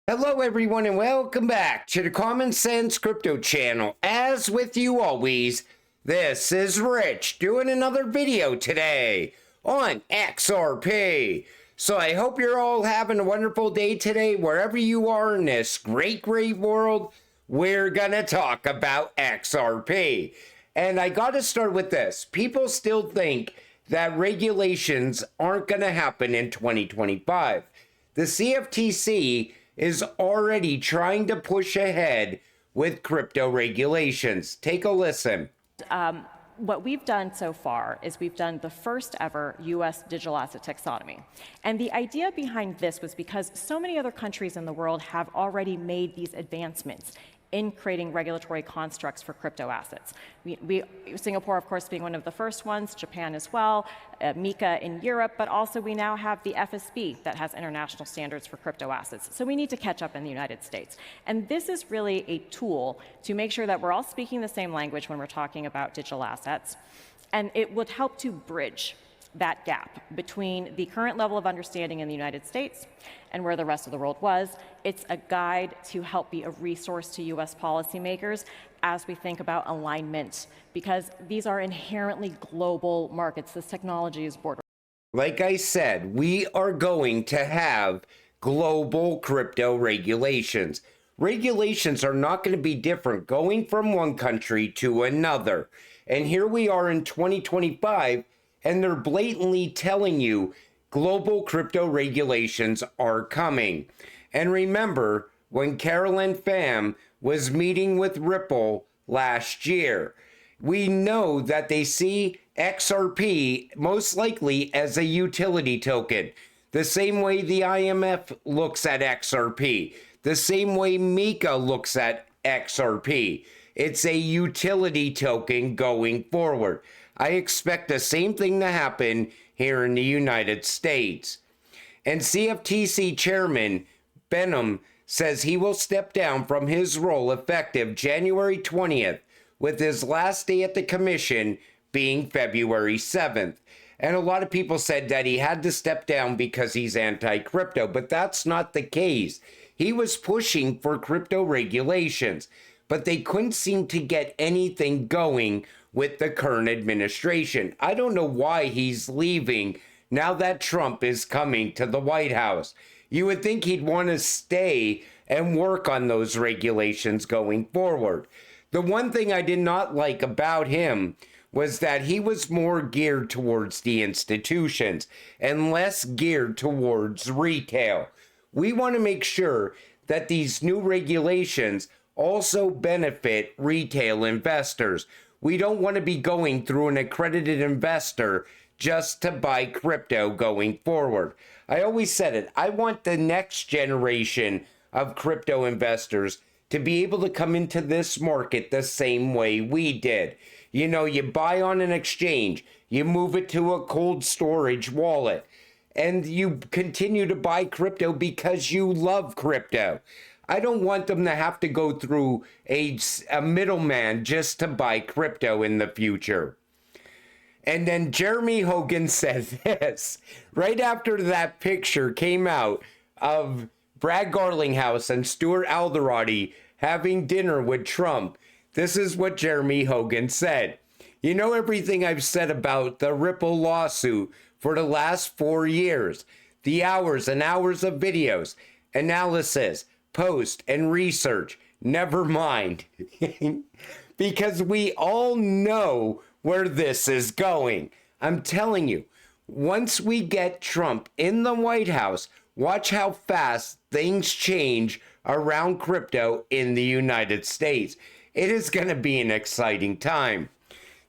Hello everyone and welcome back to the Common Sense Crypto channel. As with you always, this is Rich doing another video today on XRP. So I hope you're all having a wonderful day today wherever you are in this great world. We're gonna talk about XRP. And I gotta start with this. People still think that regulations aren't gonna happen in 2025. The CFTC is already trying to push ahead with crypto regulations. Take a listen. What we've done so far is we've done the first ever US digital asset taxonomy. And the idea behind this was because so many other countries in the world have already made these advancements in creating regulatory constructs for crypto assets. Singapore, of course, being one of the first ones, Japan as well, MiCA in Europe, but also we now have the FSB that has international standards for crypto assets. So we need to catch up in the United States. And this is really a tool to make sure that we're all speaking the same language when we're talking about digital assets. And it would help to bridge that gap between the current level of understanding in the United States and where the rest of the world was. It's a guide to help be a resource to US policymakers as we think about alignment, because these are inherently global markets. This technology is border. Like I said, we are going to have global crypto regulations. Regulations are not going to be different going from one country to another. And here we are in 2025, and they're blatantly telling you global crypto regulations are coming. And remember, when Carolyn Pham was meeting with Ripple last year, we know that they see XRP most likely as a utility token. The same way the IMF looks at XRP, the same way MiCA looks at XRP. It's a utility token going forward. I expect the same thing to happen here in the United States. And CFTC Chairman Benham says he will step down from his role effective January 20th, with his last day at the commission being February 7th. And a lot of people said that he had to step down because he's anti-crypto, but that's not the case. He was pushing for crypto regulations, but they couldn't seem to get anything going with the current administration. I don't know why he's leaving now that Trump is coming to the White House. You would think he'd want to stay and work on those regulations going forward. The one thing I did not like about him was that he was more geared towards the institutions and less geared towards retail. We want to make sure that these new regulations also benefit retail investors. We don't want to be going through an accredited investor just to buy crypto going forward. I always said it. I want the next generation of crypto investors to be able to come into this market the same way we did. You know, you buy on an exchange, you move it to a cold storage wallet, and you continue to buy crypto because you love crypto. I don't want them to have to go through a middleman just to buy crypto in the future. And then Jeremy Hogan said this right after that picture came out of Brad Garlinghouse and Stuart Alderodi having dinner with Trump. This is what Jeremy Hogan said. You know everything I've said about the Ripple lawsuit for the last 4 years. The hours and hours of videos, analysis, post, and research. Never mind. Because we all know where this is going. I'm telling you, once we get Trump in the White House, watch how fast things change around crypto in the United States. It is going to be an exciting time.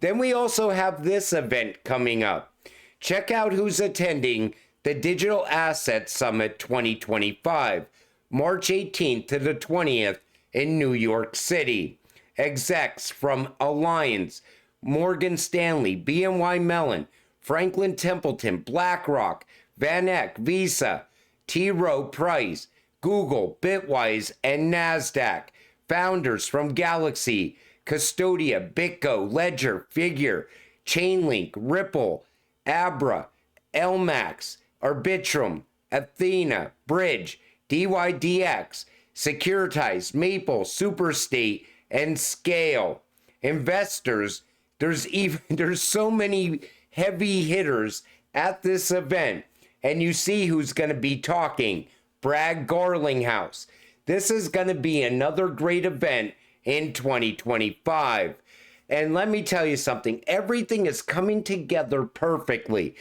Then we also have this event coming up. Check out who's attending the Digital Asset Summit 2025, March 18th to the 20th in New York City. Execs from Alliance, Morgan Stanley, BNY Mellon, Franklin Templeton, BlackRock, Van Eck, Visa, T. Rowe Price, Google, Bitwise, and NASDAQ. Founders from Galaxy, Custodia, BitGo, Ledger, Figure, Chainlink, Ripple, Abra, LMAX, Arbitrum, Athena, Bridge, DYDX, Securitize, Maple, Superstate, and Scale. Investors, there's so many heavy hitters at this event, and you see who's going to be talking. Brad Garlinghouse. This is going to be another great event in 2025. And let me tell you something, everything is coming together perfectly.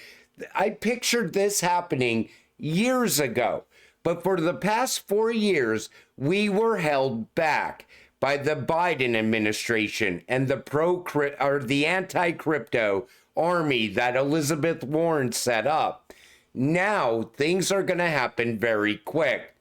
I pictured this happening years ago, but for the past 4 years, we were held back by the Biden administration and the anti-crypto army that Elizabeth Warren set up. Now things are going to happen very quick.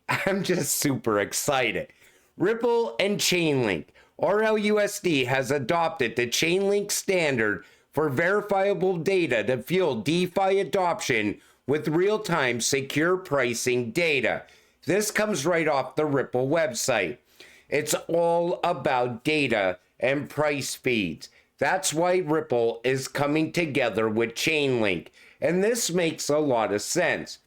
I'm just super excited. Ripple and Chainlink. RLUSD has adopted the Chainlink standard for verifiable data to fuel DeFi adoption with real-time secure pricing data. This comes right off the Ripple website. It's all about data and price feeds. That's why Ripple is coming together with Chainlink. And this makes a lot of sense.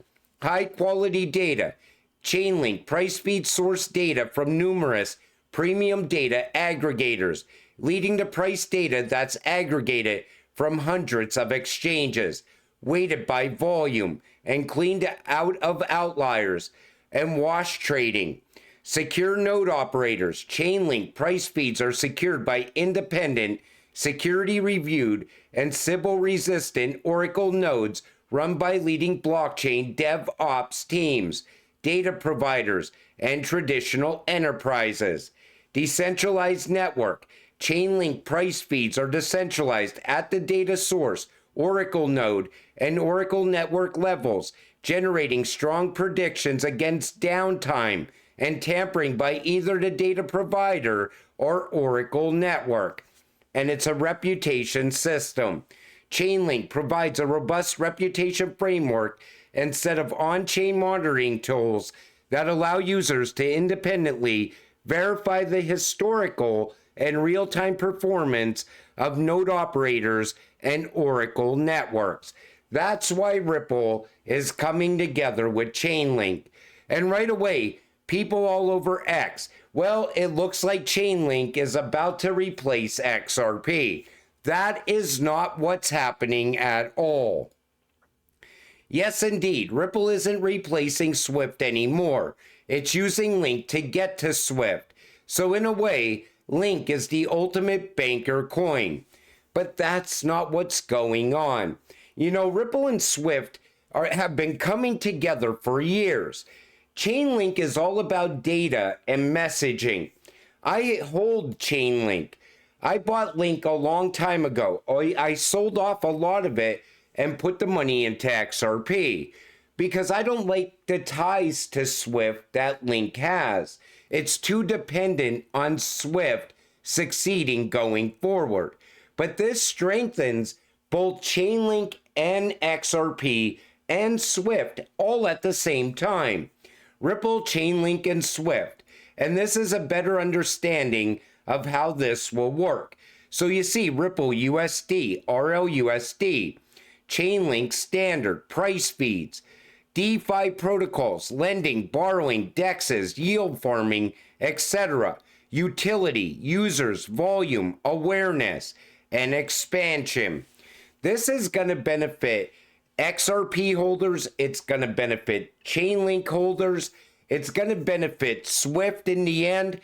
High quality data. Chainlink price feed source data from numerous premium data aggregators, leading to price data that's aggregated from hundreds of exchanges, weighted by volume, and cleaned out of outliers and wash trading. Secure node operators. Chainlink price feeds are secured by independent, security reviewed, and Sybil resistant Oracle nodes run by leading blockchain DevOps teams, data providers, and traditional enterprises. Decentralized network. Chainlink price feeds are decentralized at the data source, Oracle node, and Oracle network levels, generating strong predictions against downtime and tampering by either the data provider or Oracle network. And it's a reputation system. Chainlink provides a robust reputation framework and set of on-chain monitoring tools that allow users to independently verify the historical and real-time performance of node operators and Oracle networks. That's why Ripple is coming together with Chainlink. And right away, people all over X, well, it looks like Chainlink is about to replace XRP. That is not what's happening at all. Yes, indeed, Ripple isn't replacing Swift anymore. It's using Link to get to Swift. So in a way, Link is the ultimate banker coin. But that's not what's going on. You know, Ripple and Swift have been coming together for years. Chainlink is all about data and messaging. I hold Chainlink. I bought Link a long time ago. I sold off a lot of it and put the money into XRP because I don't like the ties to Swift that Link has. It's too dependent on Swift succeeding going forward. But this strengthens both Chainlink and XRP and Swift all at the same time. Ripple, Chainlink, and Swift. And this is a better understanding of how this will work. So you see Ripple USD, RLUSD, Chainlink standard, price feeds, DeFi protocols, lending, borrowing, DEXs, yield farming, etc. Utility, users, volume, awareness, and expansion. This is going to benefit XRP holders, it's going to benefit Chainlink holders, it's going to benefit Swift in the end.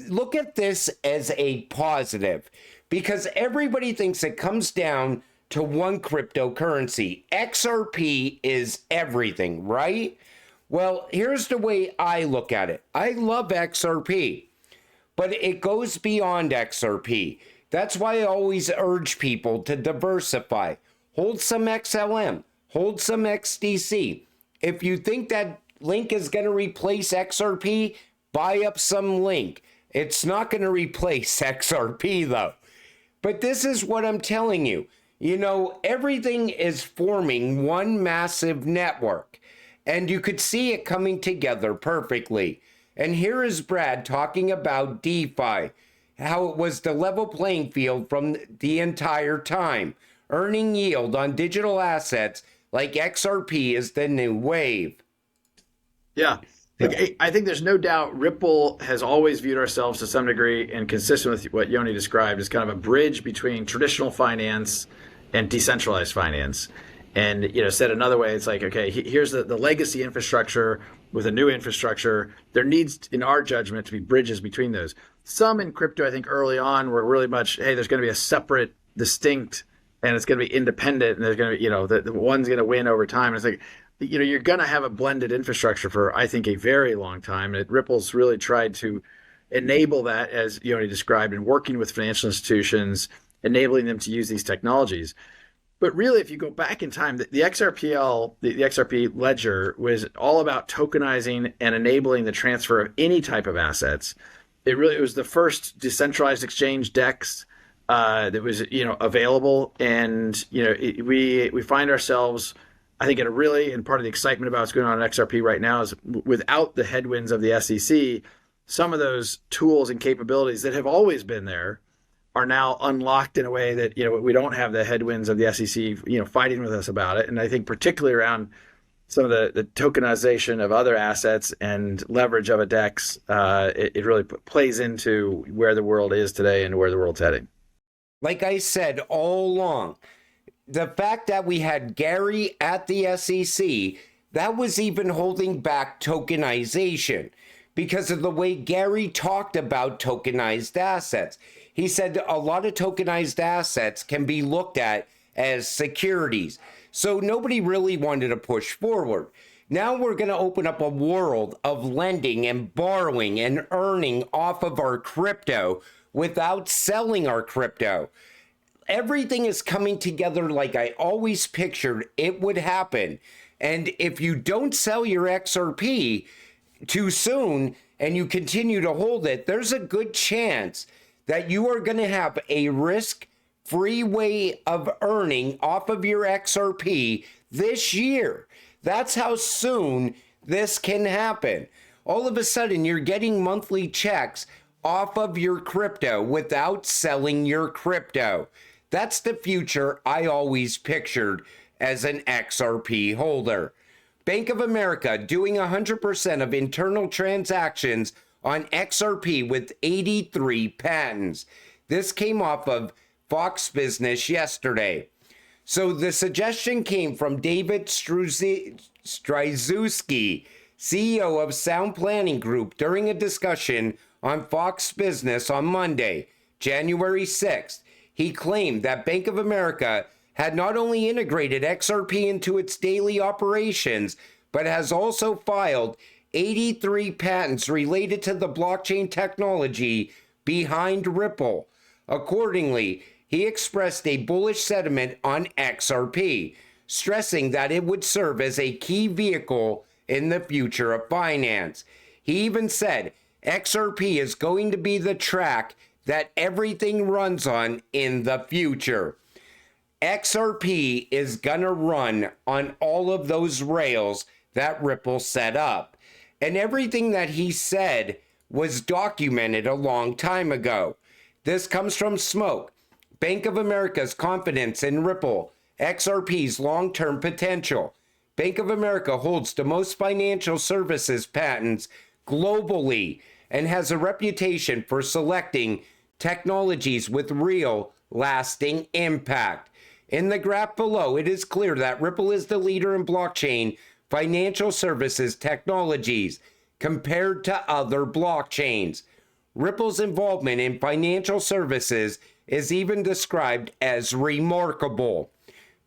Look at this as a positive because everybody thinks it comes down to one cryptocurrency. XRP is everything, right? Well, here's the way I look at it. I love XRP, but it goes beyond XRP. That's why I always urge people to diversify. Hold some XLM. Hold some XDC. If you think that Link is going to replace XRP, buy up some Link. It's not going to replace XRP though. But this is what I'm telling you. You know, everything is forming one massive network. And you could see it coming together perfectly. And here is Brad talking about DeFi, how it was the level playing field from the entire time. Earning yield on digital assets like XRP is the new wave. Yeah, Like, I think there's no doubt Ripple has always viewed ourselves to some degree, and consistent with what Yoni described, as kind of a bridge between traditional finance and decentralized finance. And said another way, it's like, okay, here's the legacy infrastructure with a new infrastructure. There needs, in our judgment, to be bridges between those. Some in crypto, I think, early on were really much, hey, there's going to be a separate, distinct, and it's going to be independent, and there's going to be, the one's going to win over time. And it's like, you're going to have a blended infrastructure for, I think, a very long time. And Ripple's really tried to enable that, as Yoni described, and working with financial institutions, enabling them to use these technologies. But really, if you go back in time, the XRPL, the XRP ledger was all about tokenizing and enabling the transfer of any type of assets. It was the first decentralized exchange DEX that was available, and we find ourselves, I think, and part of the excitement about what's going on in XRP right now is, without the headwinds of the SEC, some of those tools and capabilities that have always been there are now unlocked in a way that we don't have the headwinds of the SEC fighting with us about it. And I think particularly around some of the tokenization of other assets and leverage of a DEX, it really plays into where the world is today and where the world's heading. Like I said all along, the fact that we had Gary at the SEC, that was even holding back tokenization because of the way Gary talked about tokenized assets. He said a lot of tokenized assets can be looked at as securities. So nobody really wanted to push forward. Now we're going to open up a world of lending and borrowing and earning off of our crypto without selling our crypto. Everything is coming together like I always pictured it would happen. And if you don't sell your XRP too soon and you continue to hold it, there's a good chance that you are going to have a risk-free way of earning off of your XRP this year. That's how soon this can happen. All of a sudden, you're getting monthly checks off of your crypto without selling your crypto. That's the future I always pictured as an XRP holder. Bank of America doing 100% of internal transactions on XRP with 83 patents. This came off of Fox Business yesterday. So the suggestion came from David Stryzewski, CEO of Sound Planning Group, during a discussion on Fox Business on Monday, January 6th. He claimed that Bank of America had not only integrated XRP into its daily operations, but has also filed 83 patents related to the blockchain technology behind Ripple. Accordingly, he expressed a bullish sentiment on XRP, stressing that it would serve as a key vehicle in the future of finance. He even said XRP is going to be the track that everything runs on in the future. XRP is gonna run on all of those rails that Ripple set up. And everything that he said was documented a long time ago. This comes from Smoke. Bank of America's confidence in Ripple, XRP's long-term potential. Bank of America holds the most financial services patents globally and has a reputation for selecting technologies with real, lasting impact. In the graph below, it is clear that Ripple is the leader in blockchain financial services technologies compared to other blockchains. Ripple's involvement in financial services is even described as remarkable.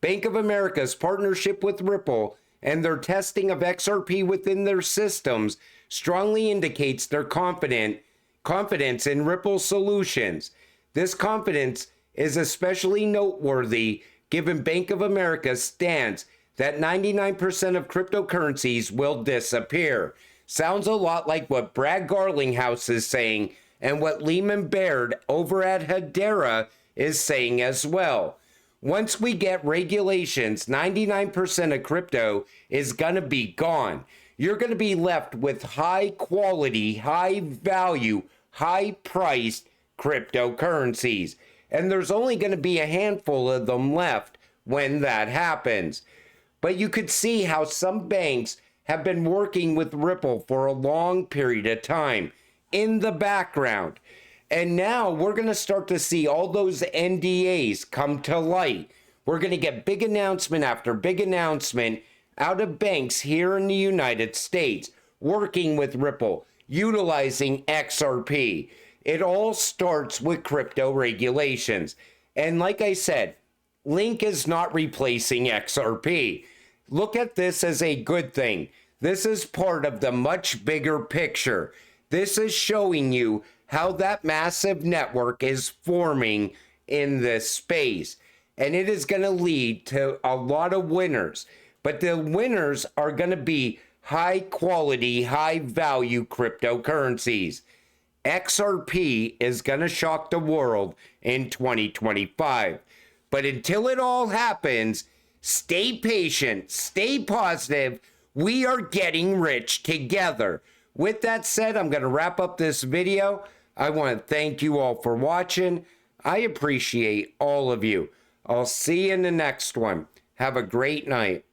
Bank of America's partnership with Ripple and their testing of XRP within their systems strongly indicates their confidence in Ripple solutions. This confidence is especially noteworthy given Bank of America's stance that 99% of cryptocurrencies will disappear. Sounds a lot like what Brad Garlinghouse is saying and what Lehman Baird over at Hedera is saying as well. Once we get regulations, 99% of crypto is going to be gone. You're going to be left with high quality, high value, high priced cryptocurrencies. And there's only going to be a handful of them left when that happens. But you could see how some banks have been working with Ripple for a long period of time in the background. And now we're going to start to see all those NDAs come to light. We're going to get big announcement after big announcement out of banks here in the United States working with Ripple, utilizing XRP. It all starts with crypto regulations. And like I said, Link is not replacing XRP. Look at this as a good thing. This is part of the much bigger picture. This is showing you how that massive network is forming in this space. And it is going to lead to a lot of winners. But the winners are going to be high quality, high value cryptocurrencies. XRP is going to shock the world in 2025. But until it all happens, stay patient, stay positive. We are getting rich together. With that said, I'm going to wrap up this video. I want to thank you all for watching. I appreciate all of you. I'll see you in the next one. Have a great night.